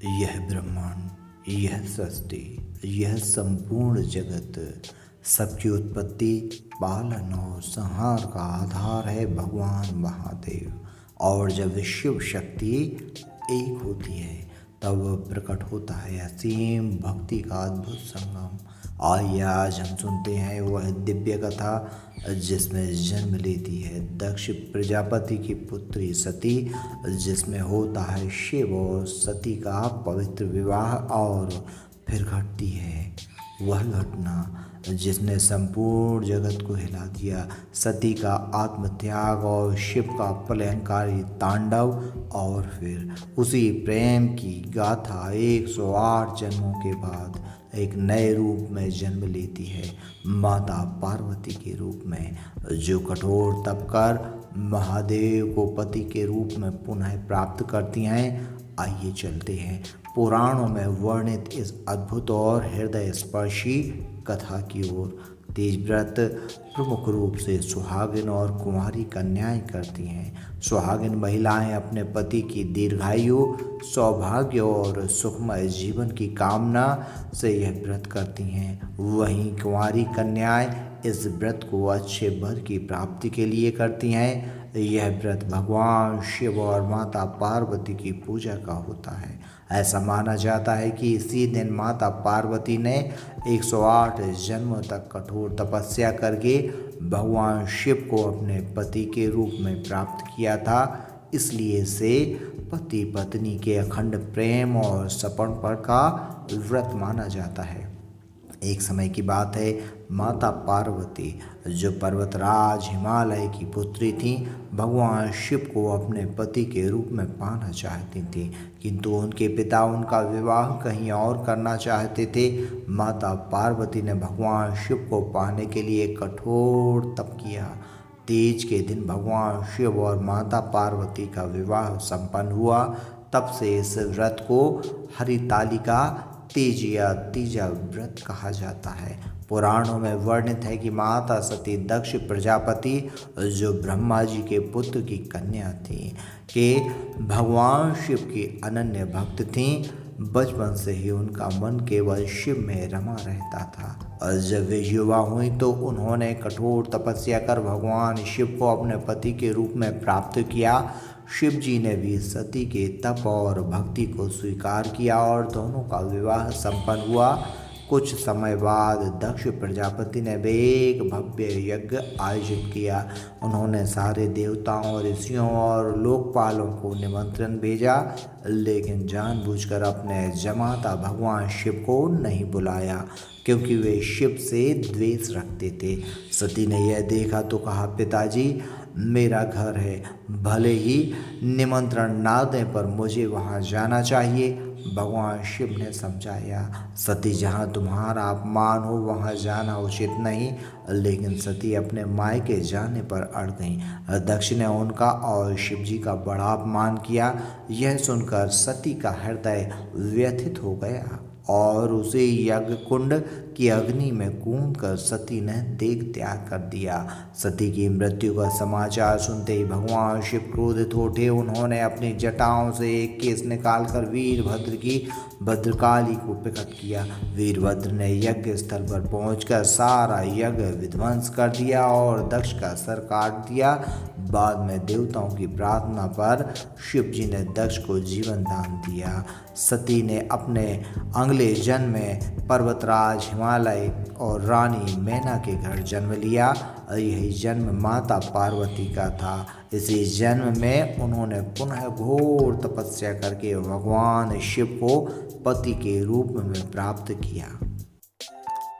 यह ब्रह्मांड, यह सृष्टि, यह संपूर्ण जगत, सबकी उत्पत्ति, पालन और संहार का आधार है भगवान महादेव। और जब शिव शक्ति एक होती है तब प्रकट होता है असीम भक्ति का अद्भुत संगम। आइए आज हम सुनते हैं वह दिव्य कथा जिसमें जन्म लेती है दक्ष प्रजापति की पुत्री सती, जिसमें होता है शिव और सती का पवित्र विवाह, और फिर घटती है वह घटना जिसने संपूर्ण जगत को हिला दिया, सती का आत्मत्याग और शिव का प्रलयंकारी तांडव। और फिर उसी प्रेम की गाथा 108 जन्मों के बाद एक नए रूप में जन्म लेती है, माता पार्वती के रूप में, जो कठोर तप कर महादेव को पति के रूप में पुनः प्राप्त करती हैं। आइए चलते हैं पुराणों में वर्णित इस अद्भुत और हृदय स्पर्शी कथा की ओर। तीज व्रत प्रमुख रूप से सुहागिन और कुंवारी कन्याएं करती हैं। सुहागिन महिलाएं अपने पति की दीर्घायु, सौभाग्य और सुखमय जीवन की कामना से यह व्रत करती हैं। वहीं कुंवारी कन्याएं इस व्रत को अच्छे वर की प्राप्ति के लिए करती हैं। यह व्रत भगवान शिव और माता पार्वती की पूजा का होता है। ऐसा माना जाता है कि इसी दिन माता पार्वती ने 108 जन्मों तक कठोर तपस्या करके भगवान शिव को अपने पति के रूप में प्राप्त किया था। इसलिए से पति पत्नी के अखंड प्रेम और समर्पण का व्रत माना जाता है। एक समय की बात है, माता पार्वती जो पर्वतराज हिमालय की पुत्री थीं, भगवान शिव को अपने पति के रूप में पाना चाहती थीं, किंतु उनके पिता उनका विवाह कहीं और करना चाहते थे। माता पार्वती ने भगवान शिव को पाने के लिए कठोर तप किया। तीज के दिन भगवान शिव और माता पार्वती का विवाह संपन्न हुआ। तब से इस व्रत को हरितालिका तीज या तीजा व्रत कहा जाता है। पुराणों में वर्णित है कि माता सती दक्ष प्रजापति, जो ब्रह्मा जी के पुत्र की कन्या थी, के भगवान शिव की अनन्य भक्त थीं। बचपन से ही उनका मन केवल शिव में रमा रहता था, और जब वे युवा हुई तो उन्होंने कठोर तपस्या कर भगवान शिव को अपने पति के रूप में प्राप्त किया। शिव जी ने भी सती के तप और भक्ति को स्वीकार किया और दोनों का विवाह संपन्न हुआ। कुछ समय बाद दक्ष प्रजापति ने एक भव्य यज्ञ आयोजित किया। उन्होंने सारे देवताओं, ऋषियों और लोकपालों को निमंत्रण भेजा, लेकिन जानबूझकर अपने जमाता भगवान शिव को नहीं बुलाया, क्योंकि वे शिव से द्वेष रखते थे। सती ने यह देखा तो कहा, पिताजी, मेरा घर है, भले ही निमंत्रण ना दें पर मुझे वहाँ जाना चाहिए। भगवान शिव ने समझाया, सती, जहाँ तुम्हारा अपमान हो वहाँ जाना उचित नहीं। लेकिन सती अपने मायके जाने पर अड़ गईं। दक्ष ने उनका और शिव जी का बड़ा अपमान किया। यह सुनकर सती का हृदय व्यथित हो गया और उसे यज्ञ कुंड की अग्नि में कूदकर सती ने देह त्याग कर दिया। सती की मृत्यु का समाचार सुनते ही भगवान शिव क्रोधित हो उठे। उन्होंने अपनी जटाओं से एक केस निकालकर वीरभद्र की भद्रकाली को प्रकट किया। वीरभद्र ने यज्ञ स्थल पर पहुंचकर सारा यज्ञ विध्वंस कर दिया और दक्ष का सर काट दिया। बाद में देवताओं की प्रार्थना पर शिव जी ने दक्ष को जीवन दान दिया। सती ने अपने अगले जन्म में पर्वतराज हिमालय और रानी मैना के घर जन्म लिया। यही जन्म माता पार्वती का था। इसी जन्म में उन्होंने पुनः घोर तपस्या करके भगवान शिव को पति के रूप में प्राप्त किया।